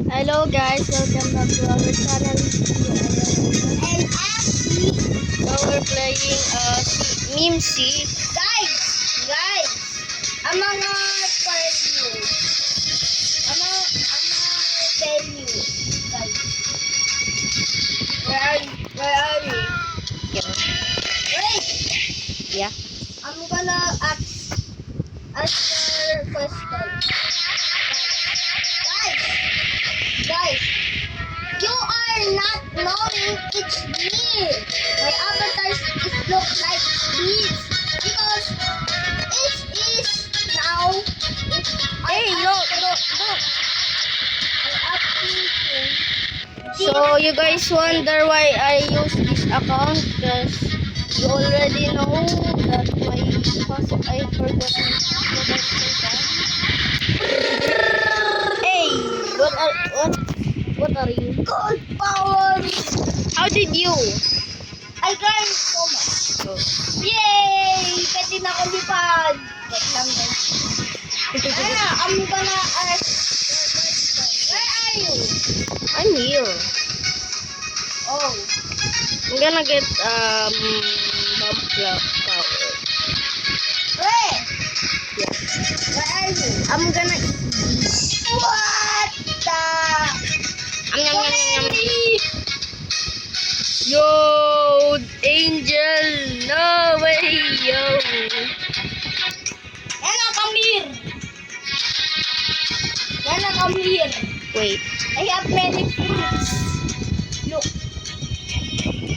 Hello guys, welcome back to our channel. And actually, So we're playing Meme C. guys, I'm gonna tell you. Tell you, guys. Where are you? Yeah. Wait, Yeah. I'm gonna ask your question. Guys, you are not knowing it's me. My avatar is look like this because it is now. Hey, look. So you guys wonder why I use this account? Because you already know that my password I forgot. Hey, what are you? Gold power. How did you? I grind so much. Oh. Yay! Pwede na ako lipad. Wait lang guys. I'm gonna ask your question. Where are you? I'm here. Oh. I'm gonna get bomb power. Where? Yeah. Where are you? I'm gonna eat this. What the? Yum. Yo, Angel, no way, yo. Yana, come here. Yana, come here. Wait, I have many fruits. Look.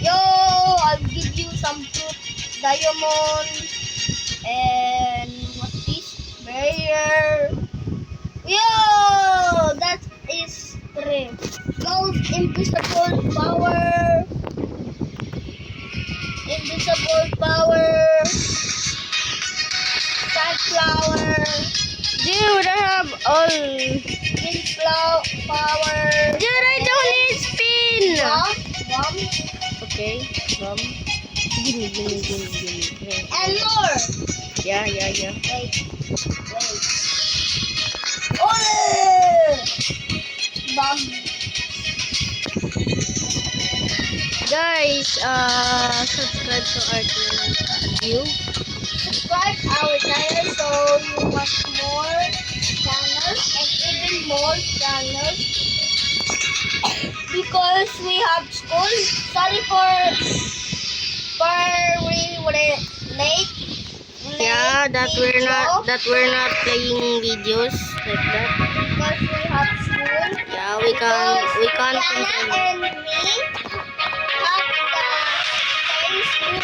Yo, I'll give you some fruit. Diamond. And what's this? Barrier. Yo, that is 3. Gold invisible power. Invisible power. Sunflower. dude, I have all. Wind power. Dude, I don't need spin. Bomb. Okay, give me. And more. Yeah. Wait. Oh! Bomb. Guys, subscribe to our channel. Subscribe our channel so you watch more channels and even more channels because we have school. Sorry for we were late. Yeah, that we're not playing videos like that. Because we have school. Yeah, we can't Yana control. and me have the same school.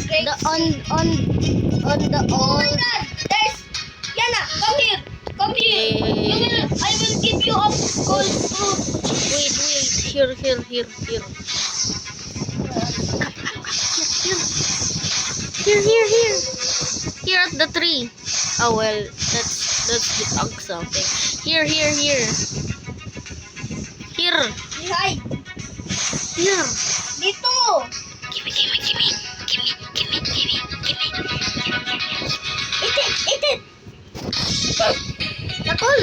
Because on the The Oh my God! There's Yana, come here. I will give you a gold fruit. Wait, here. Here at the tree. Oh well, that's the ugg something. Here. Behind. Here. Dito. Gimme. Eat it. Nakol.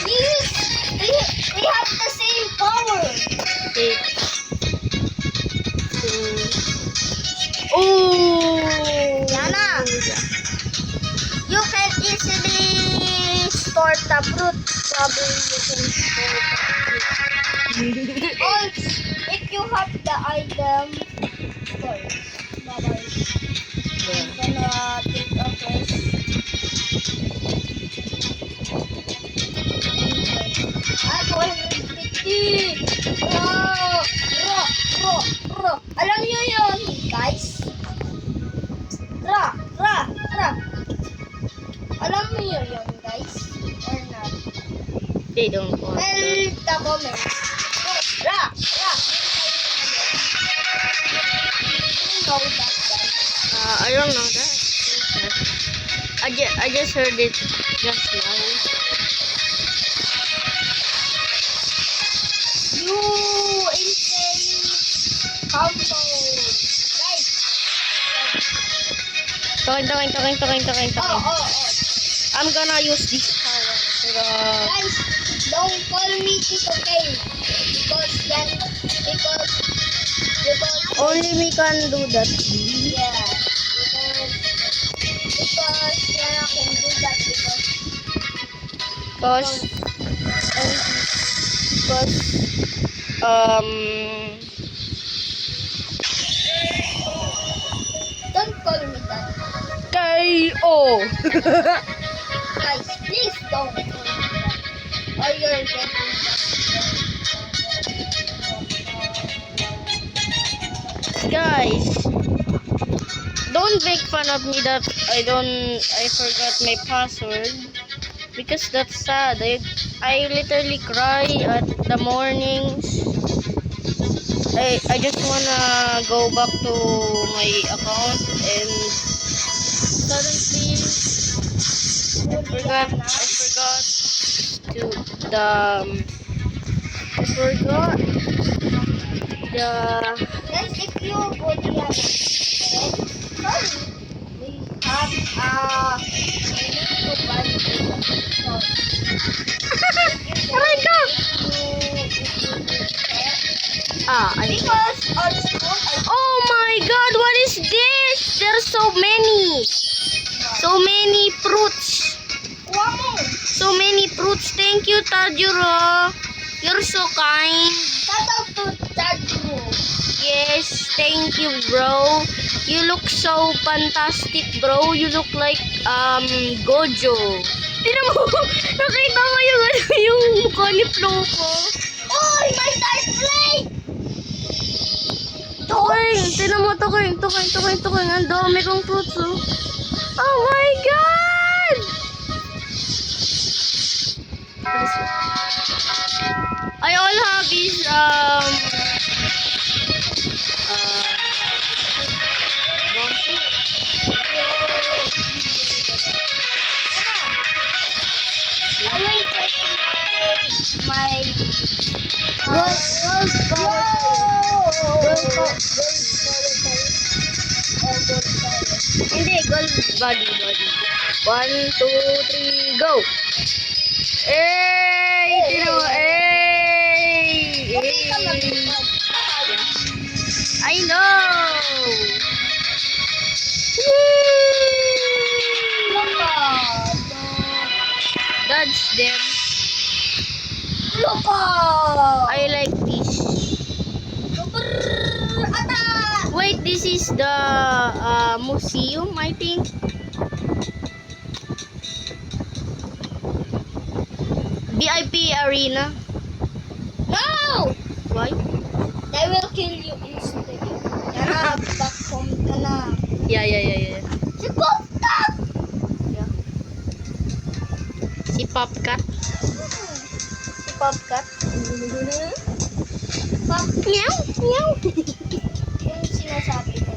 Yes. We have the same power. Okay. Oh. Yana. You can easily store the fruit. Probably you can store the fruit. Also, if you have the item, store. Bye-bye. I'm gonna take a first. Ah, 250! Ro! Alam niyo yun, guys? Ra! Alam niyo yun, guys? Or not? They don't want Tell that. the comments. Ra! You know that, guys. I don't know that. I just heard it just now. You insane combo. Guys. Talking. Oh. I'm gonna use this power. forgot. Guys, don't call me Tito K. Because Only me can do that. yeah, because Yana can do that Cause, um, don't call me that. K.O. Guys, please don't call me that. Or you're getting Guys, don't make fun of me that I forgot my password. Because that's sad. I literally cry at the mornings. I just wanna go back to my account and suddenly I forgot to I forgot the Guys, if you go to Yana, we have to buy Aray ka! I because on school Oh my god, what is this? There's so many. So many fruits. wow, So many fruits. Thank you, Tajuro. You're so kind. shout out to Tadro. Yes, thank you, bro. You look so fantastic, bro. You look like Gojo. Tignan mo, nakita mo yung mukha ni Floco. Oy, my dice plate! Tuking, tignan mo, tuking. Ang dami kong fruits, oh. Oh my god! I all have is bouncy. I will take my Hindi, gold body. 1, 2, 3, go! Hey! Tignan mo, hey! I know! Woo! Dodge them. I like this. Wait, this is the museum, I think. VIP arena. No! Why? They will kill you instantly. Yana, back home ka na. Yeah. Si Popcat! Si Popcat. Si Popcat. Pop, Meow. yung sinasabi ko.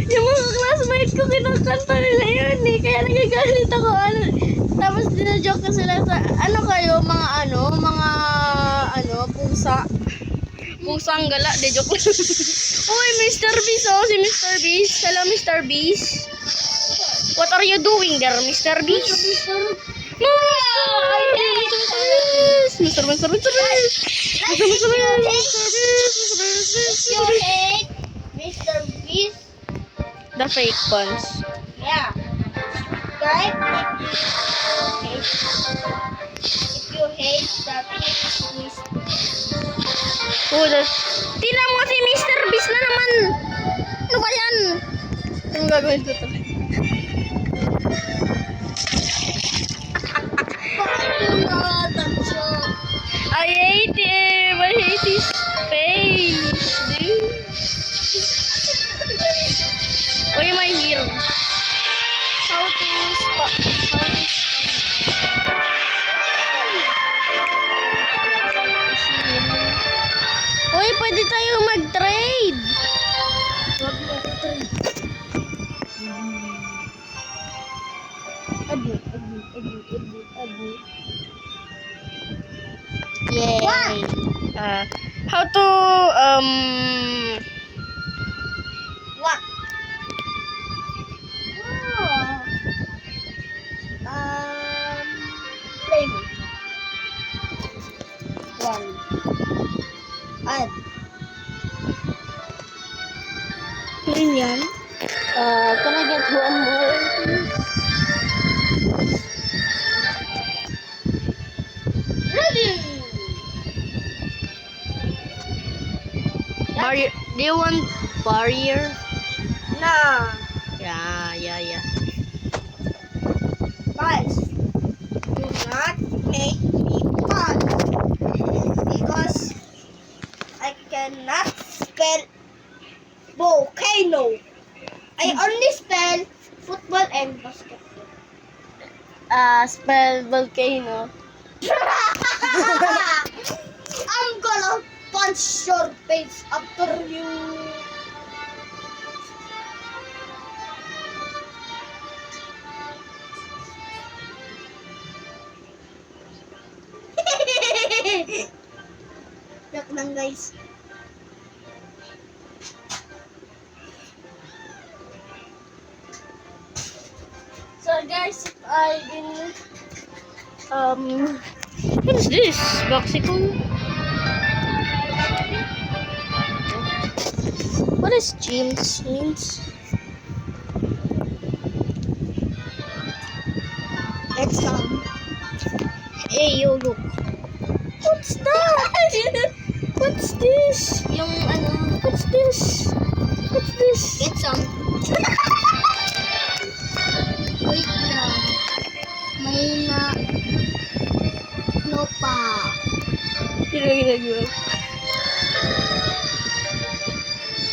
Yung mga classmate ko, kinakanta nila yun eh. Kaya nagagalit ako. Tapos dinajoke ko sila sa, pusa. Pusang gala, de joke lang. Uy, Mr. Beast, oh, si Mr. Beast. Hello, Mr. Beast. What are you doing there, Mr. Beast? Mr. Beast. You hate Mr. Beast? The fake ones. Yeah. Subscribe if you hate that Mr. Oh, tingnan mo si Mr. Beast na naman. Ano ba yan? Anong gagawin ko to? I hate him. I hate his face, dude. Why am I here? How to spot? Uy, pwede tayo mag-trade. Wag mo ko trade. Adi. Yay. How to What? yan? Can I get one more? Ready! Barrier. Do you want barrier? Nah. Yeah. Guys, do not make me fun. Because I cannot spell volcano. I only spell football and basketball. Spell volcano. I'm gonna punch your face after you. Yak lang guys. So guys, if I didn't what is this? Boxicon? What is James means? Let's Hey, yo, look. What's that? What's this? yung ano, What's this? What's this? get some. Wait lang. May no pa. Sino ginagawa?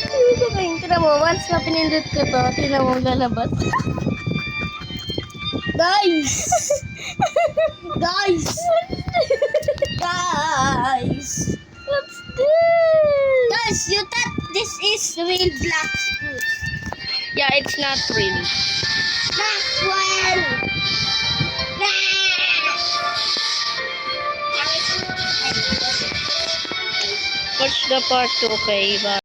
Hindi ko kayo. Tignan mo, once na pinindot ko to, tignan mo lalabas. Guys! Guys! Guys! What's this? Guys, you thought this is real black fruit. Yeah, it's not real. Maxwell! Watch the part 2, okay? Bye.